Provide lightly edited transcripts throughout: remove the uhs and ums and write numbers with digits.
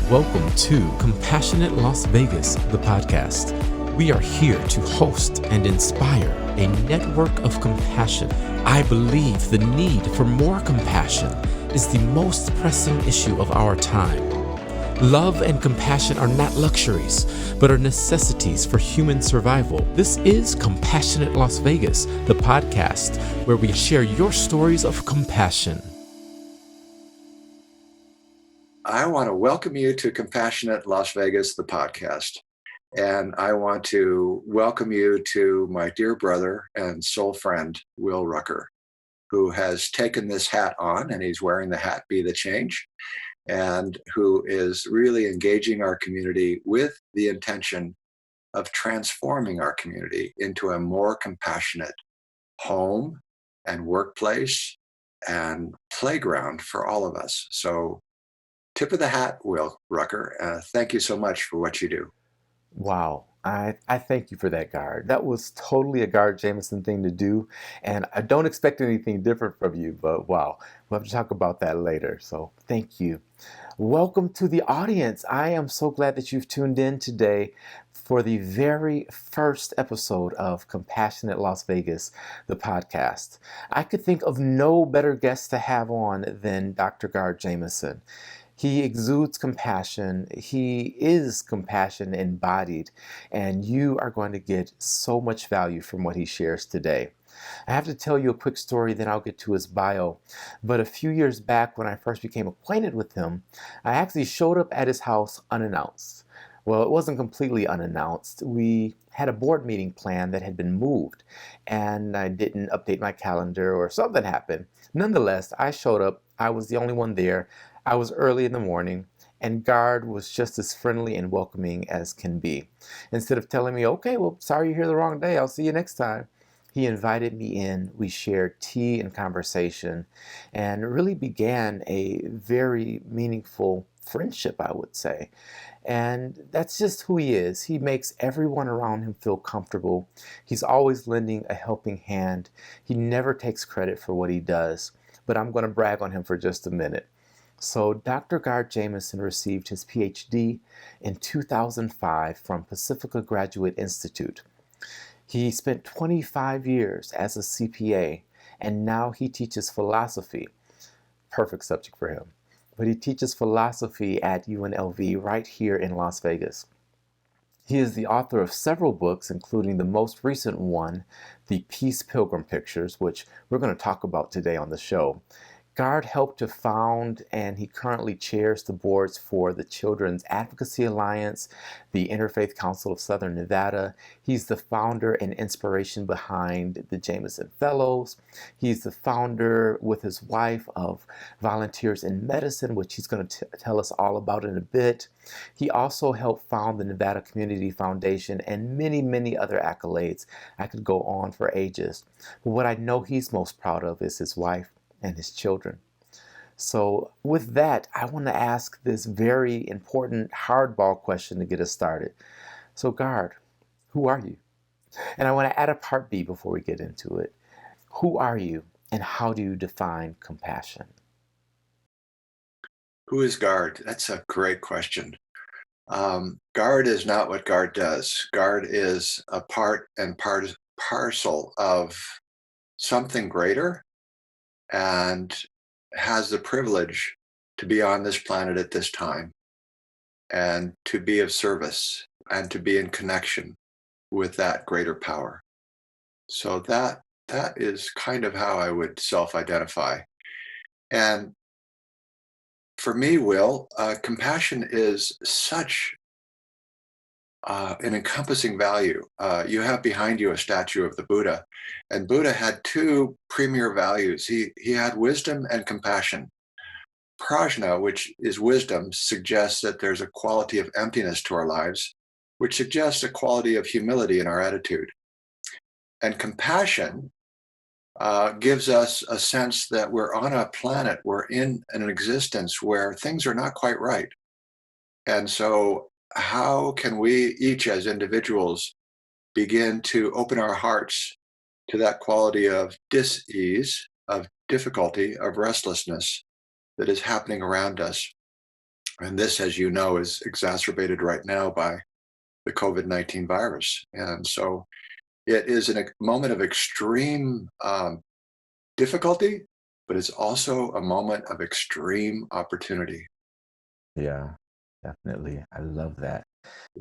Welcome to Compassionate Las Vegas, the podcast. We are here to host and inspire a network of compassion. I believe the need for more compassion is the most pressing issue of our time. Love and compassion are not luxuries, but are necessities for human survival. This is Compassionate Las Vegas, the podcast where we share your stories of compassion. I want to welcome you to Compassionate Las Vegas, the podcast. And I want to welcome you to my dear brother and soul friend, Will Rucker, who has taken this hat on, and he's wearing the hat, Be the Change, and who is really engaging our community with the intention of transforming our community into a more compassionate home and workplace and playground for all of us. So tip of the hat, Will Rucker. Thank you so much for what you do. Wow. I thank you for that, Gard. That was totally a Gard Jameson thing to do, and I don't expect anything different from you, but wow, we'll have to talk about that later, so thank you. Welcome to the audience. I am so glad that you've tuned in today for the very first episode of Compassionate Las Vegas, the podcast. I could think of no better guest to have on than Dr. Gard Jameson. He exudes compassion. He is compassion embodied, and you are going to get so much value from what he shares today. I have to tell you a quick story, then I'll get to his bio. But a few years back, when I first became acquainted with him, I actually showed up at his house unannounced. Well, it wasn't completely unannounced. We had a board meeting plan that had been moved, and I didn't update my calendar or something happened. Nonetheless, I showed up. I was the only one there. I was early in the morning, and Gard was just as friendly and welcoming as can be. Instead of telling me, okay, well, sorry you're here the wrong day, I'll see you next time, he invited me in. We shared tea and conversation, and really began a very meaningful friendship, I would say. And that's just who he is. He makes everyone around him feel comfortable. He's always lending a helping hand. He never takes credit for what he does, but I'm going to brag on him for just a minute. So Dr. Gard Jameson received his Ph.D. in 2005 from Pacifica Graduate Institute. He spent 25 years as a CPA, and now he teaches philosophy. Perfect subject for him. But he teaches philosophy at UNLV right here in Las Vegas. He is the author of several books, including the most recent one, the Peace Pilgrim Pictures, which we're going to talk about today on the show. Gard helped to found, and he currently chairs the boards for the Children's Advocacy Alliance, the Interfaith Council of Southern Nevada. He's the founder and inspiration behind the Jameson Fellows. He's the founder with his wife of Volunteers in Medicine, which he's going to tell us all about in a bit. He also helped found the Nevada Community Foundation and many, many other accolades. I could go on for ages. But what I know he's most proud of is his wife and his children. So with that, I want to ask this very important hardball question to get us started. So Gard, who are you? And I want to add a part B before we get into it. Who are you, and how do you define compassion? Who is Gard? That's a great question. Gard is not what Gard does. Gard is a part and parcel of something greater, and has the privilege to be on this planet at this time, and to be of service, and to be in connection with that greater power. So that is kind of how I would self-identify. And for me, Will, compassion is such an encompassing value. You have behind you a statue of the Buddha, and Buddha had two premier values. He had wisdom and compassion. Prajna, which is wisdom, suggests that there's a quality of emptiness to our lives, which suggests a quality of humility in our attitude. And compassion gives us a sense that we're on a planet, we're in an existence where things are not quite right. And so how can we each as individuals begin to open our hearts to that quality of dis-ease, of difficulty, of restlessness that is happening around us? And this, as you know, is exacerbated right now by the COVID-19 virus. And so it is a moment of extreme difficulty, but it's also a moment of extreme opportunity. Yeah, definitely. I love that.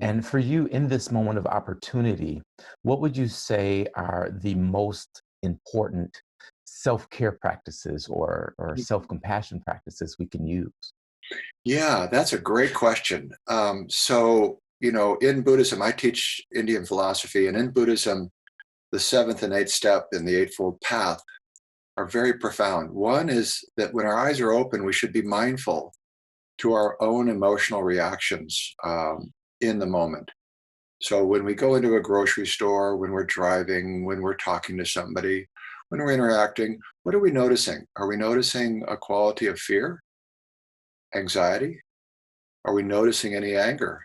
And for you, in this moment of opportunity, what would you say are the most important self-care practices or self-compassion practices we can use? Yeah, that's a great question. In Buddhism, I teach Indian philosophy, and in Buddhism, the seventh and eighth step in the Eightfold Path are very profound. One is that when our eyes are open, we should be mindful to our own emotional reactions in the moment. So when we go into a grocery store, when we're driving, when we're talking to somebody, when we're interacting, what are we noticing? Are we noticing a quality of fear, anxiety? Are we noticing any anger?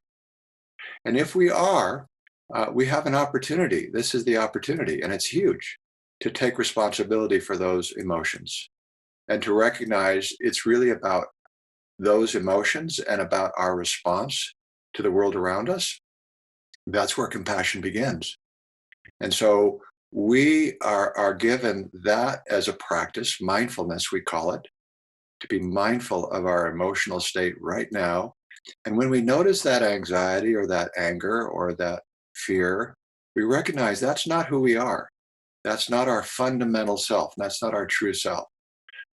And if we are, we have an opportunity. This is the opportunity, and it's huge to take responsibility for those emotions and to recognize it's really about those emotions and about our response to the world around us. That's where compassion begins. And so we are given that as a practice, mindfulness, we call it, to be mindful of our emotional state right now. And when we notice that anxiety or that anger or that fear, we recognize that's not who we are. That's not our fundamental self. That's not our true self.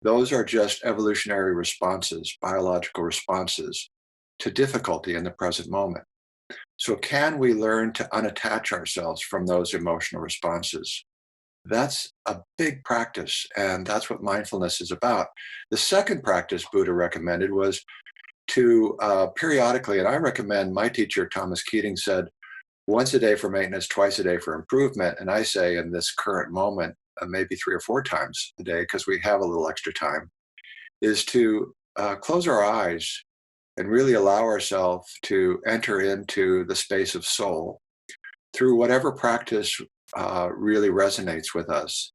Those are just evolutionary responses, biological responses to difficulty in the present moment. So, can we learn to unattach ourselves from those emotional responses? That's a big practice, and that's what mindfulness is about. The second practice Buddha recommended was to periodically, and I recommend, my teacher, Thomas Keating, said once a day for maintenance, twice a day for improvement. And I say in this current moment, maybe 3 or 4 times a day, because we have a little extra time, is to close our eyes and really allow ourselves to enter into the space of soul through whatever practice really resonates with us.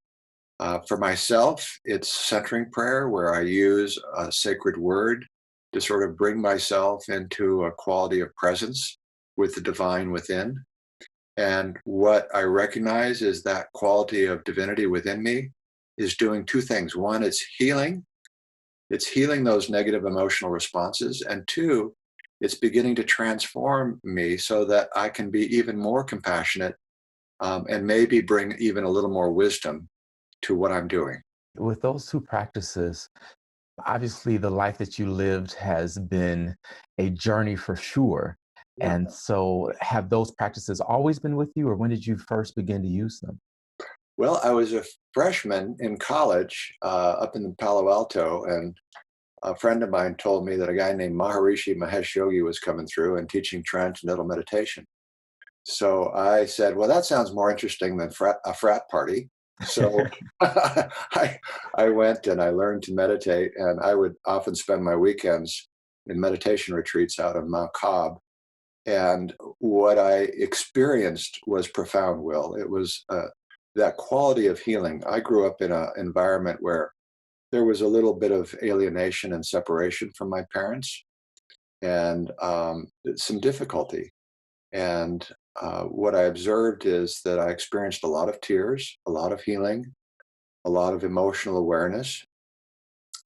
For myself, it's centering prayer, where I use a sacred word to sort of bring myself into a quality of presence with the divine within. And what I recognize is that quality of divinity within me is doing two things. One, it's healing those negative emotional responses. And two, it's beginning to transform me so that I can be even more compassionate and maybe bring even a little more wisdom to what I'm doing. With those two practices, obviously the life that you lived has been a journey for sure. Yeah. And so have those practices always been with you, or when did you first begin to use them? Well, I was a freshman in college up in Palo Alto, and a friend of mine told me that a guy named Maharishi Mahesh Yogi was coming through and teaching transcendental meditation. So I said, well, that sounds more interesting than a frat party. So I went and I learned to meditate, and I would often spend my weekends in meditation retreats out on Mount Cobb. And what I experienced was profound will. It was that quality of healing. I grew up in an environment where there was a little bit of alienation and separation from my parents, and some difficulty. And what I observed is that I experienced a lot of tears, a lot of healing, a lot of emotional awareness,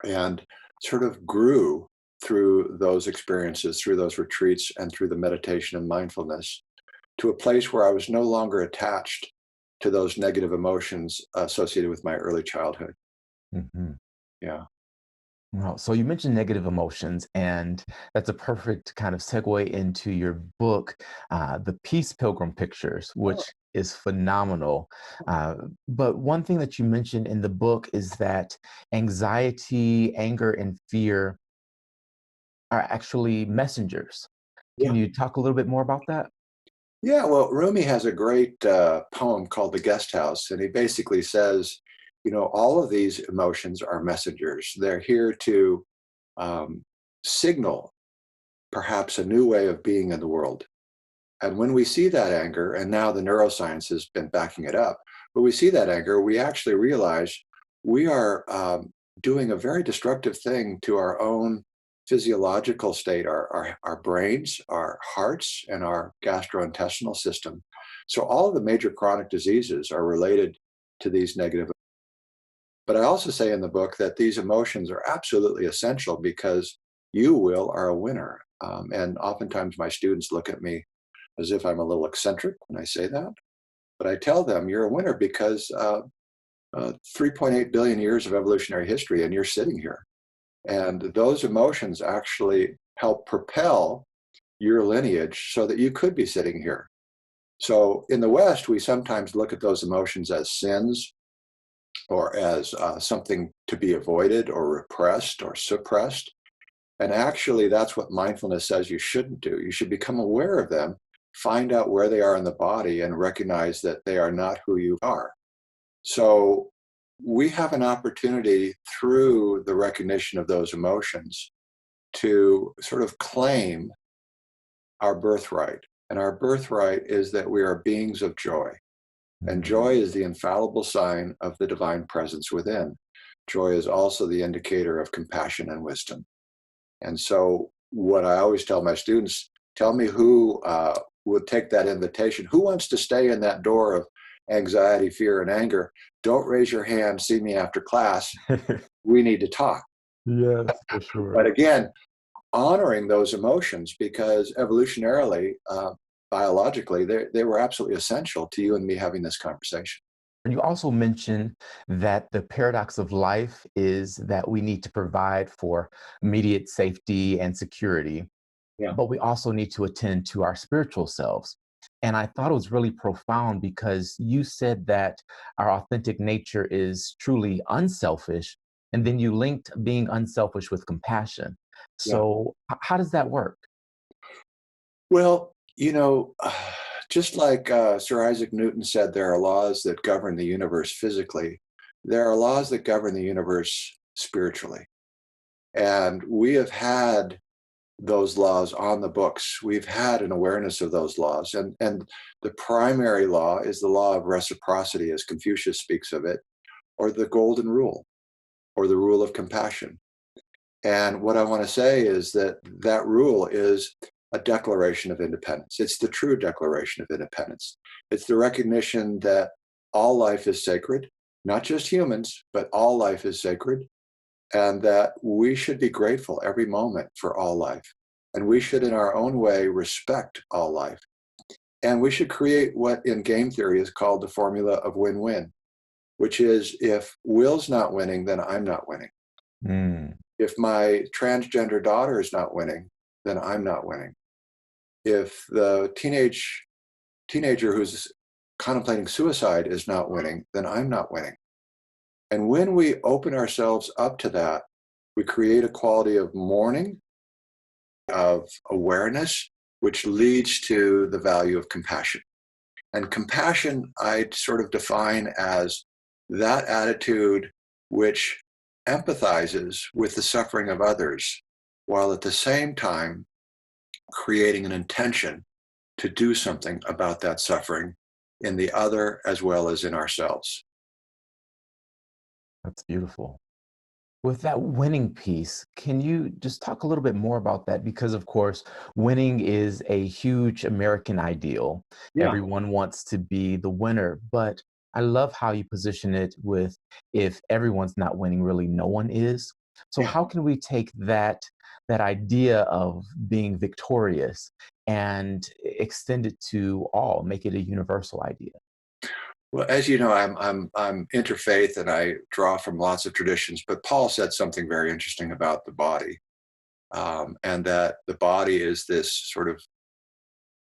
and sort of grew through those experiences, through those retreats, and through the meditation and mindfulness to a place where I was no longer attached to those negative emotions associated with my early childhood. Mhm. Yeah. Well, so you mentioned negative emotions, and that's a perfect kind of segue into your book, The Peace Pilgrim Pictures, Oh, which is phenomenal. Uh, but one thing that you mentioned in the book is that anxiety, anger, and fear are actually messengers. Can yeah. you talk a little bit more about that? Yeah. Well, Rumi has a great poem called The Guest House, and he basically says, all of these emotions are messengers. They're here to um, signal perhaps a new way of being in the world. And when we see that anger, and now the neuroscience has been backing it up, when we see that anger, we actually realize we are doing a very destructive thing to our own physiological state, our brains, our hearts, and our gastrointestinal system. So all of the major chronic diseases are related to these negative. But I also say in the book that these emotions are absolutely essential because you, Will, are a winner. And oftentimes my students look at me as if I'm a little eccentric when I say that. But I tell them you're a winner because 3.8 billion years of evolutionary history, and you're sitting here. And those emotions actually help propel your lineage so that you could be sitting here. So in the West, we sometimes look at those emotions as sins or as something to be avoided or repressed or suppressed. And actually, that's what mindfulness says you shouldn't do. You should become aware of them, find out where they are in the body, and recognize that they are not who you are. So we have an opportunity through the recognition of those emotions to sort of claim our birthright. And our birthright is that we are beings of joy. And joy is the infallible sign of the divine presence within. Joy is also the indicator of compassion and wisdom. And so what I always tell my students, tell me who would take that invitation. Who wants to stay in that door of anxiety, fear, and anger? Don't raise your hand, see me after class. We need to talk. Yes, for sure. But again, honoring those emotions, because evolutionarily, biologically, they were absolutely essential to you and me having this conversation. You also mentioned that the paradox of life is that we need to provide for immediate safety and security, Yeah. but we also need to attend to our spiritual selves. And I thought it was really profound because you said that our authentic nature is truly unselfish, and then you linked being unselfish with compassion. Yeah. So, how does that work? Well, just like Sir Isaac Newton said, there are laws that govern the universe physically, there are laws that govern the universe spiritually. And we have had those laws on the books. We've had an awareness of those laws. And the primary law is the law of reciprocity, as Confucius speaks of it, or the golden rule, or the rule of compassion. And what I want to say is that that rule is a declaration of independence. It's the true declaration of independence. It's the recognition that all life is sacred, not just humans, but all life is sacred, and that we should be grateful every moment for all life. And we should, in our own way, respect all life. And we should create what in game theory is called the formula of win-win, which is if Will's not winning, then I'm not winning. Mm, If my transgender daughter is not winning, then I'm not winning. If the teenager who's contemplating suicide is not winning, then I'm not winning. And when we open ourselves up to that, we create a quality of mourning, of awareness, which leads to the value of compassion. And compassion, I sort of define as that attitude which empathizes with the suffering of others, while at the same time creating an intention to do something about that suffering in the other as well as in ourselves. that's beautiful. With that winning piece, can you just talk a little bit more about that? Because, of course, winning is a huge American ideal. Yeah, Everyone wants to be the winner, but I love how you position it with if everyone's not winning, really no one is. So yeah. how can we take that idea of being victorious and extend it to all, make it a universal idea? Well, as you know, I'm interfaith and I draw from lots of traditions. But Paul said something very interesting about the body, and that the body is this sort of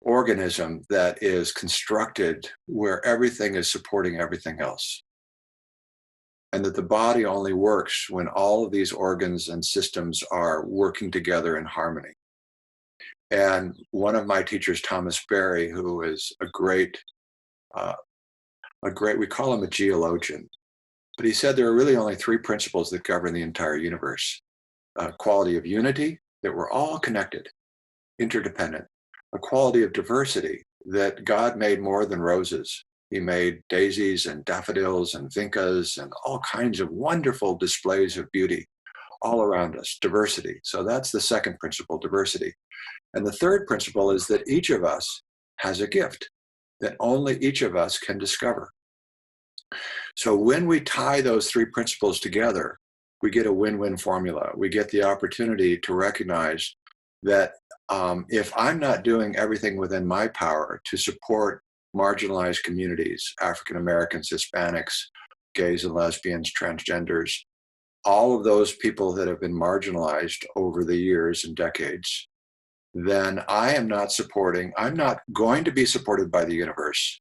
organism that is constructed where everything is supporting everything else, and that the body only works when all of these organs and systems are working together in harmony. And one of my teachers, Thomas Berry, who is uh, we call him a geologian, but he said there are really only three principles that govern the entire universe: quality of unity, that we're all connected, interdependent; a quality of diversity, that God made more than roses. He made daisies and daffodils and vincas and all kinds of wonderful displays of beauty, all around us, diversity. So that's the second principle, diversity. And the third principle is that each of us has a gift that only each of us can discover. So when we tie those three principles together, we get a win-win formula. We get the opportunity to recognize that if I'm not doing everything within my power to support marginalized communities, African Americans, Hispanics, gays and lesbians, transgenders, all of those people that have been marginalized over the years and decades, then I'm not going to be supported by the universe,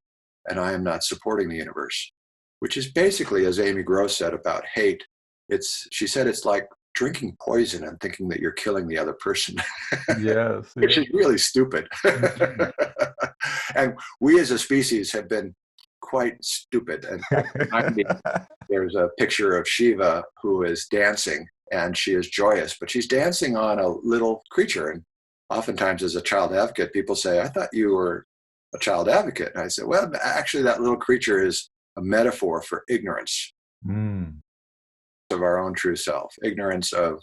and I am not supporting the universe, which is basically, as Amy Gross said about hate, she said it's like drinking poison and thinking that you're killing the other person, Yes, which yes. is really stupid. Mhm. And we as a species have been quite stupid. In fact, behind me, there's a picture of Shiva who is dancing, and she is joyous, but she's dancing on a little creature. And oftentimes, as a child advocate, people say, I thought you were a child advocate. And I said, well, actually, that little creature is a metaphor for ignorance Mm. of our own true self, ignorance of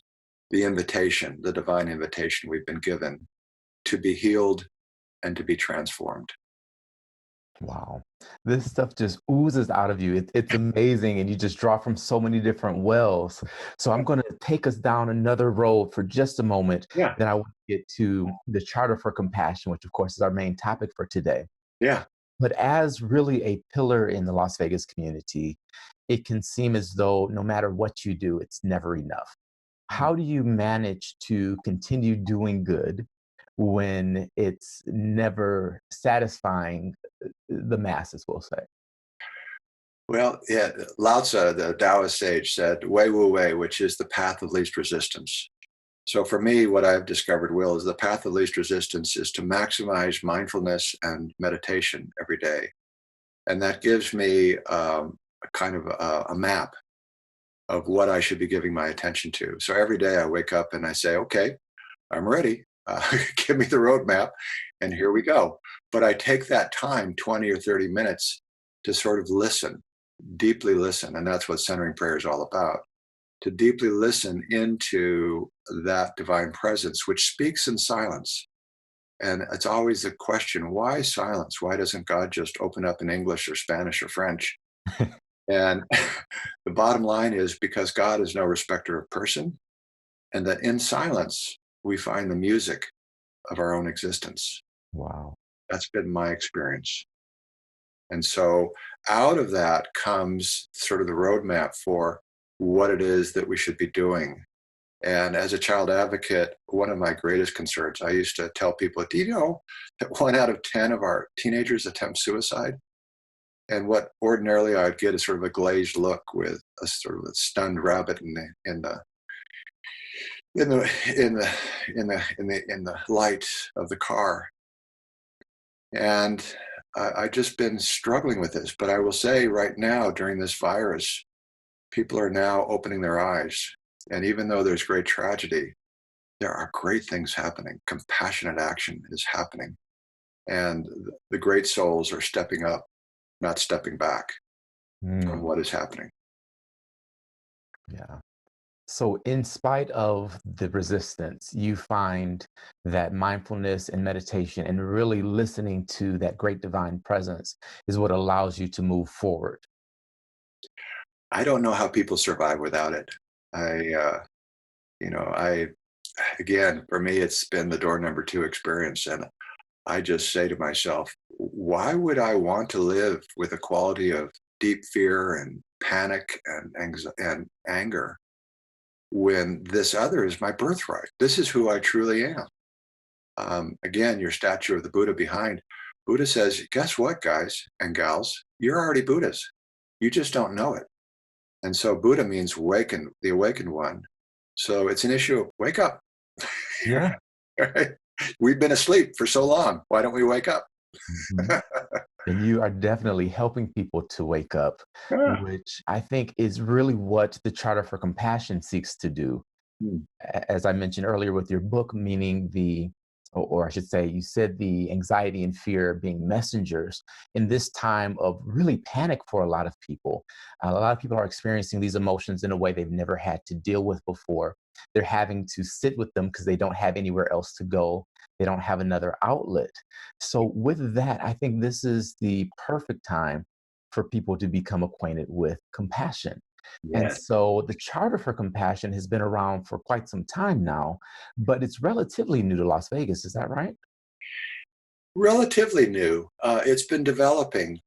the invitation, the divine invitation we've been given to be healed and to be transformed. Wow. This stuff just oozes out of you. It's amazing. And you just draw from so many different wells. So I'm going to take us down another road for just a moment. Yeah, Then I want to get to the Charter for Compassion, which, of course, is our main topic for today. yeah. But as really a pillar in the Las Vegas community, it can seem as though no matter what you do, it's never enough. How do you manage to continue doing good when it's never satisfying the masses, we'll say? Well, yeah, Lao Tzu, the Taoist sage, said, Wei Wu Wei, which is the path of least resistance. So for me, what I've discovered, Will, is the path of least resistance is to maximize mindfulness and meditation every day. And that gives me a kind of a map of what I should be giving my attention to. So every day I wake up and I say, okay, I'm ready. Give me the roadmap, and here we go. But I take that time, 20 or 30 minutes, to sort of listen, deeply listen. And that's what centering prayer is all about, to deeply listen into that divine presence, which speaks in silence. And it's always the question, why silence? Why doesn't God just open up in English or Spanish or French? And the bottom line is because God is no respecter of person, and that in silence, we find the music of our own existence. Wow. That's been my experience. And so out of that comes sort of the roadmap for what it is that we should be doing. And as a child advocate, one of my greatest concerns, I used to tell people, do you know that 1 out of 10 of our teenagers attempt suicide? And what ordinarily I'd get is sort of a glazed look with a sort of a stunned rabbit in the light of the car. And I've just been struggling with this. But I will say right now, during this virus, people are now opening their eyes. And even though there's great tragedy, there are great things happening. Compassionate action is happening. And the great souls are stepping up, not stepping back from Mm, what is happening. yeah. So, in spite of the resistance, you find that mindfulness and meditation and really listening to that great divine presence is what allows you to move forward. I don't know how people survive without it. I, I, again, for me, it's been the door number 2 experience. And I just say to myself, why would I want to live with a quality of deep fear and panic and anger when this other is my birthright? This is who I truly am. Again, your statue of the Buddha behind, Buddha says, guess what, guys and gals? You're already Buddhas. You just don't know it. And so Buddha means awakened, the awakened one. So it's an issue of wake up. Yeah. Right? We've been asleep for so long. Why don't we wake up? Mhm. And you are definitely helping people to wake up, Yeah. which I think is really what the Charter for Compassion seeks to do. Hmm. As I mentioned earlier with your book, meaning the or I should say, you said the anxiety and fear being messengers in this time of really panic for a lot of people. A lot of people are experiencing these emotions in a way they've never had to deal with before. They're having to sit with them because they don't have anywhere else to go. They don't have another outlet. So, with that, I think this is the perfect time for people to become acquainted with compassion. And Yes. so the Charter for Compassion has been around for quite some time now, but it's relatively new to Las Vegas. Is that right? Relatively new. It's been developing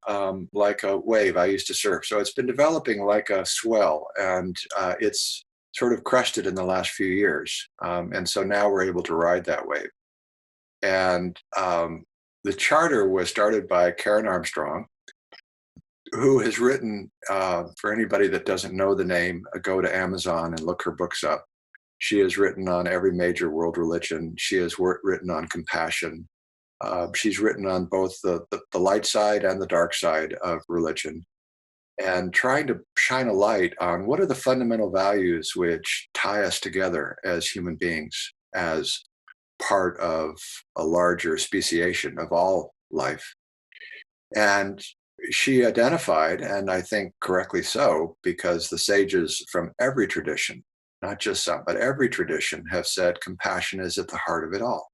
like a wave. I used to surf, so it's been developing like a swell, and it's sort of crested in the last few years. And so now we're able to ride that wave. And the charter was started by Karen Armstrong, who has written, for anybody that doesn't know the name, go to Amazon and look her books up. She has written on every major world religion. She has written on compassion. She's written on both the light side and the dark side of religion, and trying to shine a light on what are the fundamental values which tie us together as human beings, as part of a larger speciation of all life. And she identified, and I think correctly so, because the sages from every tradition, not just some, but every tradition, have said compassion is at the heart of it all.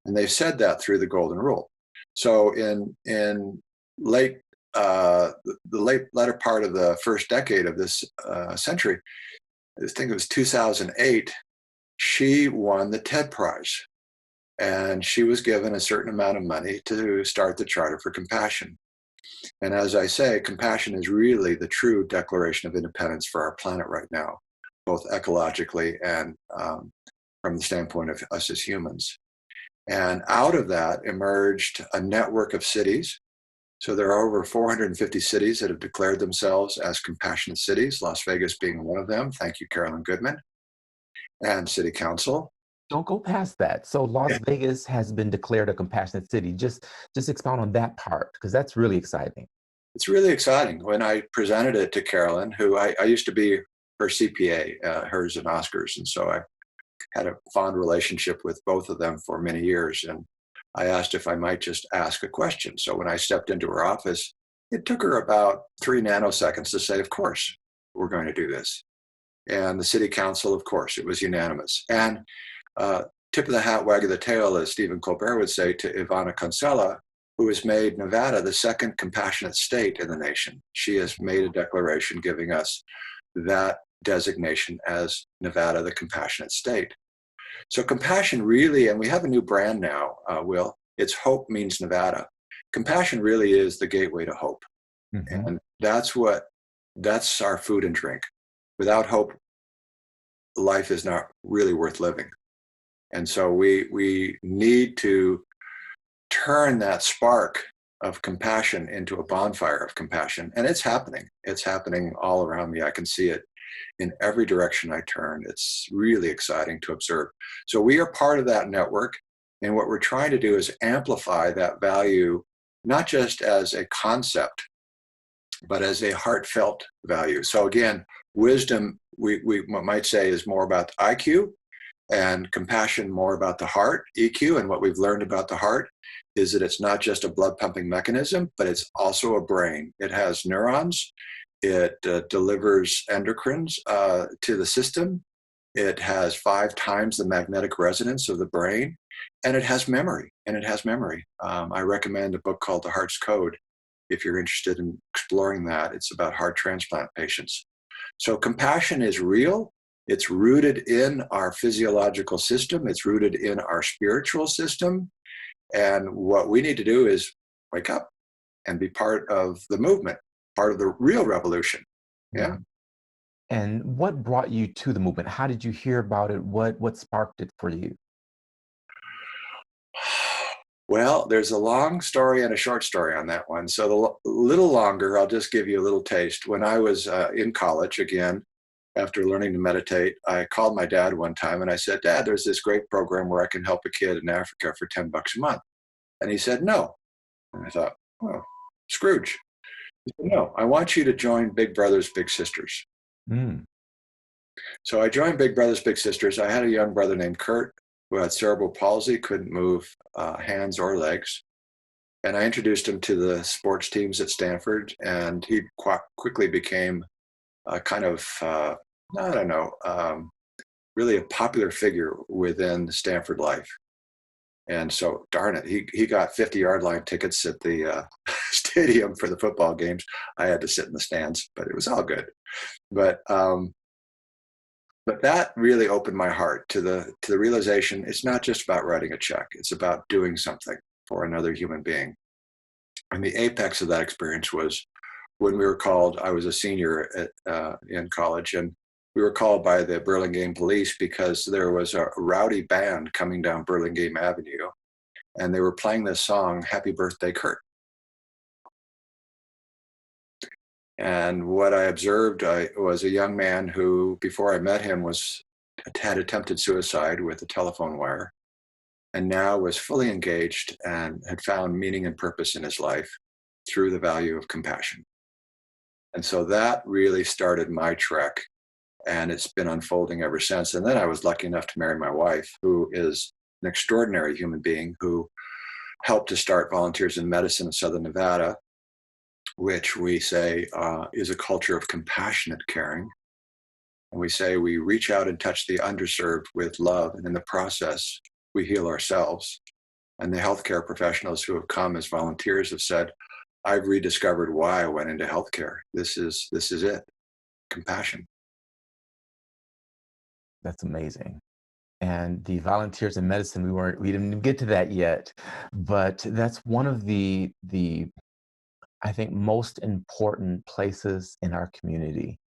And they've said that through the Golden Rule. So in late the late latter part of the first decade of this century, I think it was 2008, she won the TED Prize, and she was given a certain amount of money to start the Charter for Compassion. And as I say, compassion is really the true declaration of independence for our planet right now, both ecologically and from the standpoint of us as humans. And out of that emerged a network of cities. So there are over 450 cities that have declared themselves as compassionate cities, Las Vegas being one of them. Thank you, Carolyn Goodman, and City Council. Don't go past that. So Las Vegas has been declared a compassionate city. Just expound on that part because that's really exciting. It's really exciting. When I presented it to Carolyn, who I used to be her CPA, hers and Oscar's, and so I had a fond relationship with both of them for many years. And I asked if I might just ask a question. So when I stepped into her office, it took her about 3 nanoseconds to say, of course, we're going to do this. And the city council, of course, it was unanimous. And tip of the hat, wag of the tail, as Stephen Colbert would say, to Ivana Consella, who has made Nevada the second compassionate state in the nation. She has made a declaration giving us that designation as Nevada, the compassionate state. So compassion really, and we have a new brand now, Will, it's Hope Means Nevada. Compassion really is the gateway to hope. Mhm. And that's our food and drink. Without hope, life is not really worth living. And so we need to turn that spark of compassion into a bonfire of compassion. And it's happening. It's happening all around me. I can see it in every direction I turn. It's really exciting to observe. So we are part of that network. And what we're trying to do is amplify that value, not just as a concept, but as a heartfelt value. So again, wisdom, we might say, is more about the IQ, and compassion more about the heart, EQ. And what we've learned about the heart is that it's not just a blood pumping mechanism, but it's also a brain. It has neurons. It delivers endocrines to the system. It has 5 times the magnetic resonance of the brain, and it has memory. I recommend a book called The Heart's Code if you're interested in exploring that. It's about heart transplant patients. So compassion is real. It's rooted in our physiological system. It's rooted in our spiritual system. And what we need to do is wake up and be part of the movement, part of the real revolution. Yeah. Mhm. And what brought you to the movement? How did you hear about it? What sparked it for you? Well, there's a long story and a short story on that one. So the little longer, I'll just give you a little taste. When I was in college, again, after learning to meditate, I called my dad one time and I said, Dad, there's this great program where I can help a kid in Africa for $10 a month. And he said, no. And I thought, oh, Scrooge. He said, no, I want you to join Big Brothers Big Sisters. Mm. So I joined Big Brothers Big Sisters. I had a young brother named Kurt. who had cerebral palsy, couldn't move hands or legs. And I introduced him to the sports teams at Stanford, and he quickly became a kind of, I don't know, really a popular figure within Stanford life. And so, darn it, he got 50-yard line tickets at the stadium for the football games. I had to sit in the stands, but it was all good. But that really opened my heart to the realization it's not just about writing a check; it's about doing something for another human being. And the apex of that experience was when we were called. I was a senior in college, and we were called by the Burlingame police because there was a rowdy band coming down Burlingame Avenue, and they were playing this song, Happy Birthday, Kurt. And what I observed was a young man who, before I met him, had attempted suicide with a telephone wire, and now was fully engaged and had found meaning and purpose in his life through the value of compassion. And so that really started my trek, and it's been unfolding ever since. And then I was lucky enough to marry my wife, who is an extraordinary human being who helped to start Volunteers in Medicine in Southern Nevada, which we say is a culture of compassionate caring. And we say we reach out and touch the underserved with love, and in the process, we heal ourselves. And the healthcare professionals who have come as volunteers have said, I've rediscovered why I went into healthcare. This is it, compassion. That's amazing. And the volunteers in medicine, we didn't even get to that yet, but that's one of the I think most important places in our community.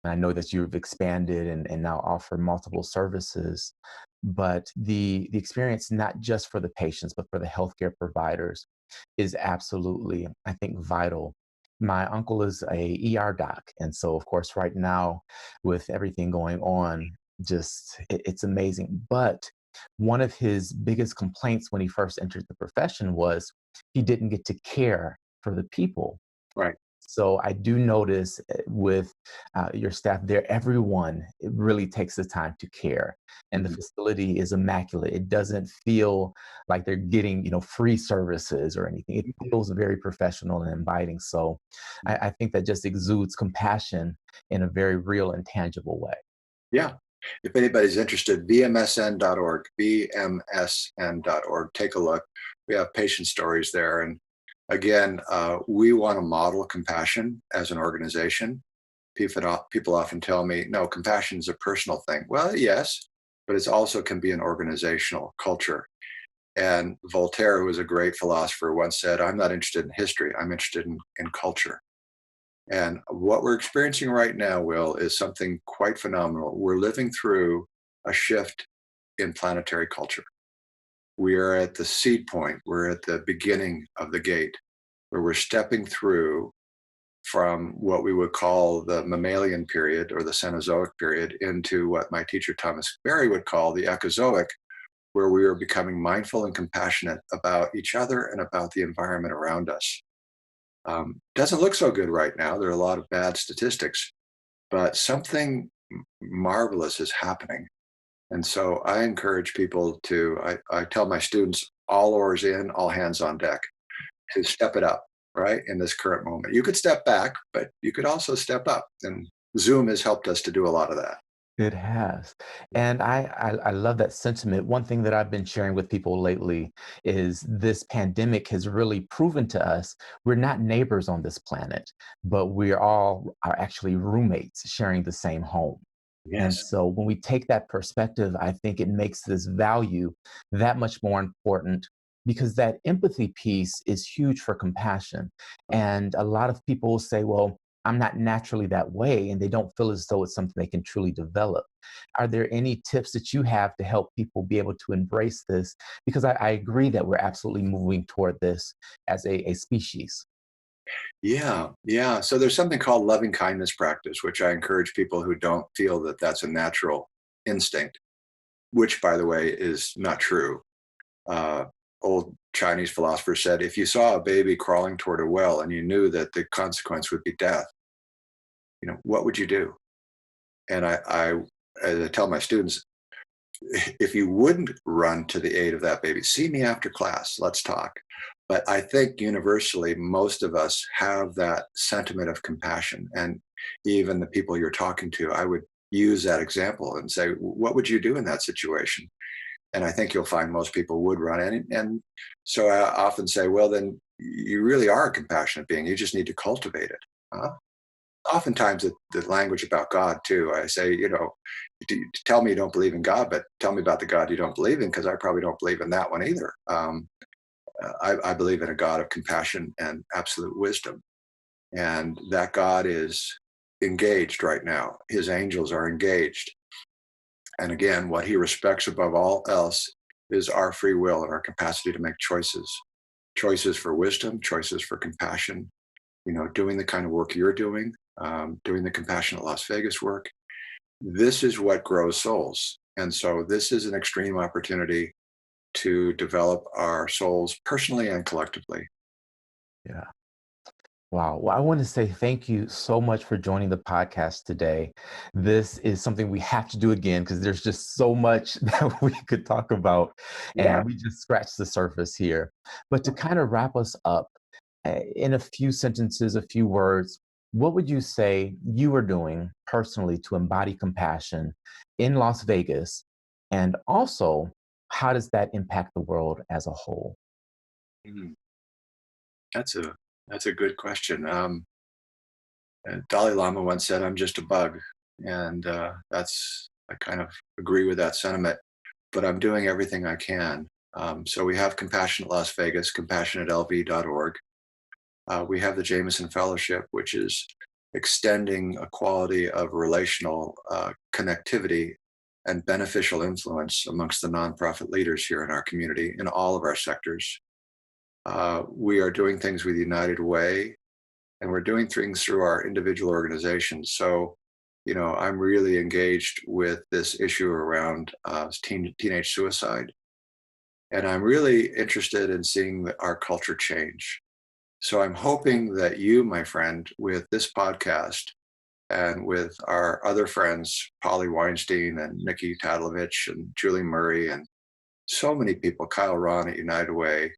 I know that you've expanded and now offer multiple services, but the experience, not just for the patients, but for the healthcare providers, is absolutely, I think, vital. My uncle is a ER doc, and so of course, right now, with everything going on, just it's amazing. But one of his biggest complaints when he first entered the profession was he didn't get to care for the people. Right. So I do notice with your staff there, everyone it really takes the time to care, and the Mhm. facility is immaculate. It doesn't feel like they're getting, free services or anything. It feels very professional and inviting. So I think that just exudes compassion in a very real and tangible way. Yeah. If anybody's interested, bmsn.org, bmsn.org. Take a look. We have patient stories there. And again, we want to model compassion as an organization. People often tell me, no, compassion is a personal thing. Well, yes, but it also can be an organizational culture. And Voltaire, who was a great philosopher, once said, I'm not interested in history, I'm interested in culture. And what we're experiencing right now, Will, is something quite phenomenal. We're living through a shift in planetary culture. We are at the seed point, we're at the beginning of the gate, where we're stepping through from what we would call the mammalian period or the Cenozoic period into what my teacher Thomas Berry would call the Ecozoic, where we are becoming mindful and compassionate about each other and about the environment around us. Doesn't look so good right now. There are a lot of bad statistics, but something marvelous is happening. And so I encourage people I tell my students, all oars in, all hands on deck, to step it up, right, in this current moment. You could step back, but you could also step up. And Zoom has helped us to do a lot of that. It has. And I love that sentiment. One thing that I've been sharing with people lately is this pandemic has really proven to us we're not neighbors on this planet, but we all are actually roommates sharing the same home. And Yes. so when we take that perspective, I think it makes this value that much more important because that empathy piece is huge for compassion. And a lot of people will say, well, I'm not naturally that way, and they don't feel as though it's something they can truly develop. Are there any tips that you have to help people be able to embrace this? Because I agree that we're absolutely moving toward this as a species. Yeah. Yeah. So there's something called loving kindness practice, which I encourage people who don't feel that that's a natural instinct, which, by the way, is not true. Uh, Old Chinese philosopher said, if you saw a baby crawling toward a well and you knew that the consequence would be death, what would you do? And as I tell my students, if you wouldn't run to the aid of that baby, see me after class, let's talk. But I think universally, most of us have that sentiment of compassion. And even the people you're talking to, I would use that example and say, what would you do in that situation? And I think you'll find most people would run. And so I often say, well, then you really are a compassionate being. You just need to cultivate it. Oftentimes the language about God too, I say, tell me you don't believe in God, but tell me about the God you don't believe in, because I probably don't believe in that one either. I believe in a God of compassion and absolute wisdom. And that God is engaged right now. His angels are engaged. And again, what he respects above all else is our free will and our capacity to make choices for wisdom, choices for compassion, doing the kind of work you're doing, doing the Compassionate Las Vegas work. This is what grows souls. And so this is an extreme opportunity to develop our souls personally and collectively. Yeah. Wow. Well, I want to say thank you so much for joining the podcast today. This is something we have to do again because there's just so much that we could talk about, Yeah. and we just scratched the surface here. But to kind of wrap us up in a few sentences, a few words, what would you say you are doing personally to embody compassion in Las Vegas? And also, how does that impact the world as a whole? Mm, that's a good question. Dalai Lama once said, "I'm just a bug," and I kind of agree with that sentiment. But I'm doing everything I can. So we have Compassionate Las Vegas, compassionatelv.org. We have the Jameson Fellowship, which is extending a quality of relational connectivity and beneficial influence amongst the nonprofit leaders here in our community in all of our sectors. We are doing things with United Way, and we're doing things through our individual organizations. So, I'm really engaged with this issue around teenage suicide. And I'm really interested in seeing our culture change. So I'm hoping that you, my friend, with this podcast and with our other friends, Polly Weinstein and Nikki Tadlovich and Julie Murray and so many people, Kyle Ron at United Way,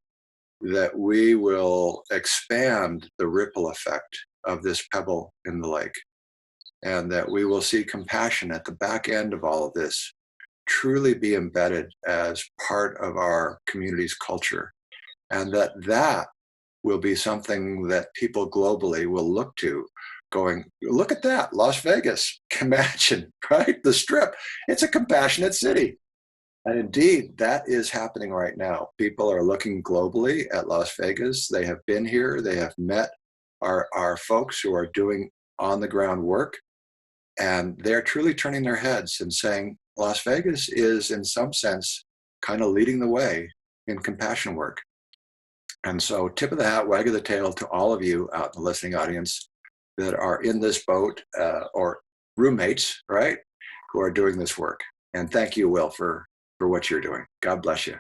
that we will expand the ripple effect of this pebble in the lake, and that we will see compassion at the back end of all of this truly be embedded as part of our community's culture, and that will be something that people globally will look to, going, look at that, Las Vegas, imagine, right? The Strip, it's a compassionate city. And indeed, that is happening right now. People are looking globally at Las Vegas. They have been here. They have met our folks who are doing on the ground work. And they're truly turning their heads and saying, Las Vegas is, in some sense, kind of leading the way in compassion work. And so, tip of the hat, wag of the tail to all of you out in the listening audience that are in this boat or roommates, right, who are doing this work. And thank you, Will, for what you're doing. God bless you.